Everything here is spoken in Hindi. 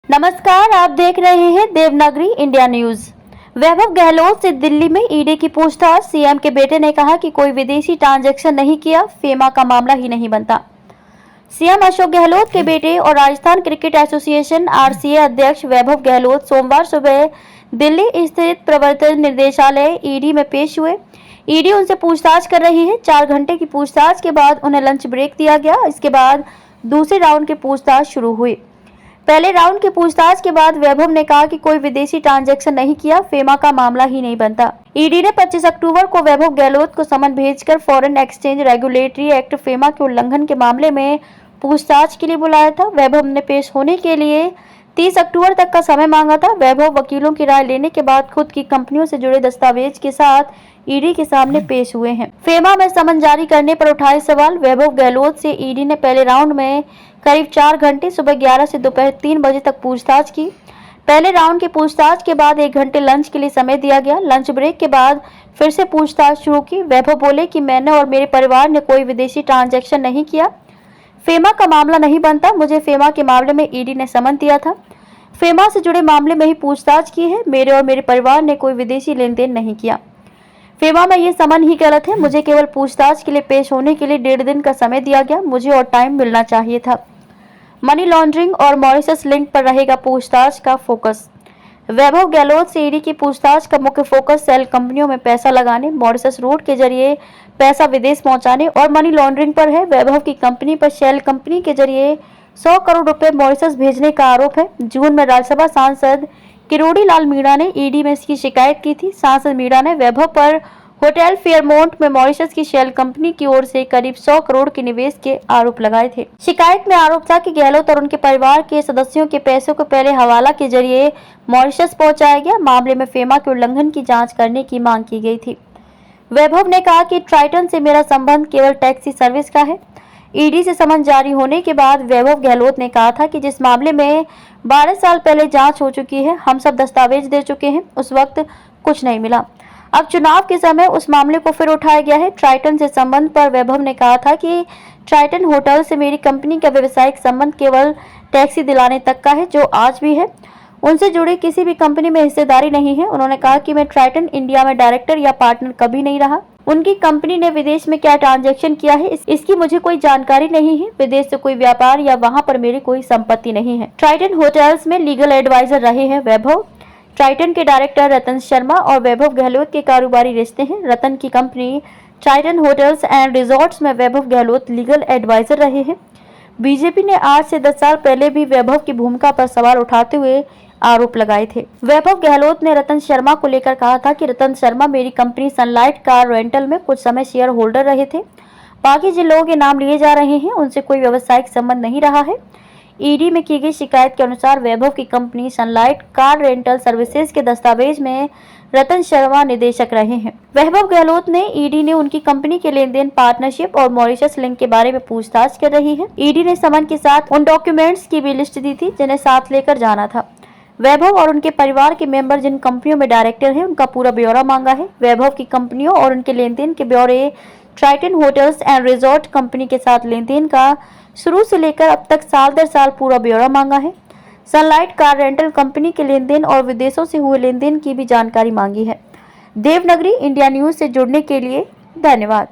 नमस्कार, आप देख रहे हैं देवनागरी इंडिया न्यूज। वैभव गहलोत से दिल्ली में ईडी की पूछताछ। सीएम के बेटे ने कहा कि कोई विदेशी ट्रांजैक्शन नहीं किया, फेमा का मामला ही नहीं बनता। सीएम अशोक गहलोत के बेटे और राजस्थान क्रिकेट एसोसिएशन आरसीए अध्यक्ष वैभव गहलोत सोमवार सुबह दिल्ली स्थित प्रवर्तन निदेशालय ईडी में पेश हुए। ईडी उनसे पूछताछ कर रही है। 4 घंटे की पूछताछ के बाद उन्हें लंच ब्रेक दिया गया। इसके बाद दूसरे राउंड की पूछताछ शुरू हुई। पहले राउंड की पूछताछ के बाद वैभव ने कहा कि कोई विदेशी ट्रांजैक्शन नहीं किया, फेमा का मामला ही नहीं बनता। ईडी ने 25 अक्टूबर को वैभव गहलोत को समन भेजकर foreign exchange regulatory act FEMA के उल्लंघन के मामले में पूछताछ के लिए बुलाया था। वैभव ने पेश होने के लिए 30 अक्टूबर तक का समय मांगा था। वैभव वकीलों की राय लेने के बाद खुद की कंपनियों से जुड़े दस्तावेज के साथ ईडी के सामने पेश हुए हैं। फेमा में समन जारी करने पर उठाए सवाल। वैभव गहलोत से ईडी ने पहले राउंड में करीब 4 घंटे सुबह 11 से दोपहर 3 बजे तक पूछताछ की। पहले राउंड की पूछताछ के बाद 1 घंटे लंच के लिए समय दिया गया। लंच ब्रेक के बाद फिर से पूछताछ शुरू की। वैभव बोले कि मैंने और मेरे परिवार ने कोई विदेशी ट्रांजैक्शन नहीं किया, फेमा का मामला नहीं बनता। मुझे फेमा के मामले में ईडी ने समन दिया था। फेमा से जुड़े मामले में ही पूछताछ की है। मेरे और मेरे परिवार ने कोई विदेशी लेन देन नहीं किया। फेमा में ये समन ही गलत है। मुझे केवल पूछताछ के लिए पेश होने के लिए 1.5 दिन का समय दिया गया। मुझे और टाइम मिलना चाहिए था। मनी लॉन्ड्रिंग और मॉरिशस लिंक पर रहेगा पूछताछ का फोकस। वैभव गहलोत से ईडी की पूछताछ का मुख्य फोकस सेल कंपनियों में पैसा लगाने, मॉरिशस रूट के जरिए पैसा विदेश पहुंचाने और मनी लॉन्ड्रिंग पर है। वैभव की कंपनी पर शेल कंपनी के जरिए 100 करोड़ रुपए मॉरिशस भेजने का आरोप है। जून में राज्यसभा सांसद किरोड़ी लाल मीणा ने ईडी में इसकी शिकायत की थी। सांसद मीणा ने वैभव पर होटल फेयरमाउंट में मॉरिशस की शेल कंपनी की ओर से करीब 100 करोड़ के निवेश के आरोप लगाए थे। शिकायत में आरोप था कि गहलोत और उनके परिवार के सदस्यों के पैसों को पहले हवाला के जरिए मॉरिशस पहुंचाया गया। मामले में फेमा के उल्लंघन की जांच करने की मांग की गई थी। वैभव ने कहा कि ट्राइटन से मेरा संबंध केवल टैक्सी सर्विस का है। ईडी से समन जारी होने के बाद वैभव गहलोत ने कहा था कि जिस मामले में 12 साल पहले जांच हो चुकी है, हम सब दस्तावेज दे चुके हैं, उस वक्त कुछ नहीं मिला। अब चुनाव के समय उस मामले को फिर उठाया गया है। ट्राइटन से संबंध पर वैभव ने कहा था कि ट्राइटन होटल से मेरी कंपनी का व्यावसायिक संबंध केवल टैक्सी दिलाने तक का है, जो आज भी है। उनसे जुड़ी किसी भी कंपनी में हिस्सेदारी नहीं है। उन्होंने कहा कि मैं ट्राइटन इंडिया में डायरेक्टर या पार्टनर कभी नहीं रहा। उनकी कंपनी ने विदेश में क्या ट्रांजैक्शन किया है, इसकी मुझे कोई जानकारी नहीं है। विदेश से कोई व्यापार या वहां पर मेरी कोई संपत्ति नहीं है। ट्राइटन होटल्स में लीगल एडवाइजर रहे हैं वैभव। ट्राइटन के डायरेक्टर रतन शर्मा और वैभव गहलोत के कारोबारी रिश्ते हैं। रतन की company Triton hotels and resorts में वैभव गहलोत लीगल एडवाइजर रहे हैं। बीजेपी ने आज से 10 साल पहले भी वैभव की भूमिका पर सवाल उठाते हुए आरोप लगाए थे। वैभव गहलोत ने रतन शर्मा को लेकर कहा था कि रतन शर्मा मेरी कंपनी सनलाइट कार रेंटल में कुछ समय शेयर होल्डर रहे थे। बाकी जिन लोगों के नाम लिए जा रहे हैं उनसे कोई व्यावसायिक संबंध नहीं रहा है। ईडी में की गई शिकायत के अनुसार वैभव की company sunlight car rental services के दस्तावेज में रतन शर्मा निदेशक रहे हैं। वैभव गहलोत ने ईडी ने उनकी कंपनी के लेन देन, पार्टनरशिप और मॉरिशस लिंक के बारे में पूछताछ कर रही है। ईडी ने समन के साथ उन डॉक्यूमेंट्स की भी लिस्ट दी थी जिन्हें साथ लेकर जाना था। वैभव और उनके परिवार के मेंबर जिन कंपनियों में डायरेक्टर हैं, उनका पूरा ब्यौरा मांगा है। वैभव की कंपनियों और उनके लेन देन के ब्यौरे Triton hotels and resort company के साथ लेन देन का शुरू से लेकर अब तक साल दर साल पूरा ब्यौरा मांगा है। सनलाइट कार रेंटल कंपनी के लेन देन और विदेशों से हुए लेन देन की भी जानकारी मांगी है। देवनागरी इंडिया न्यूज से जुड़ने के लिए धन्यवाद।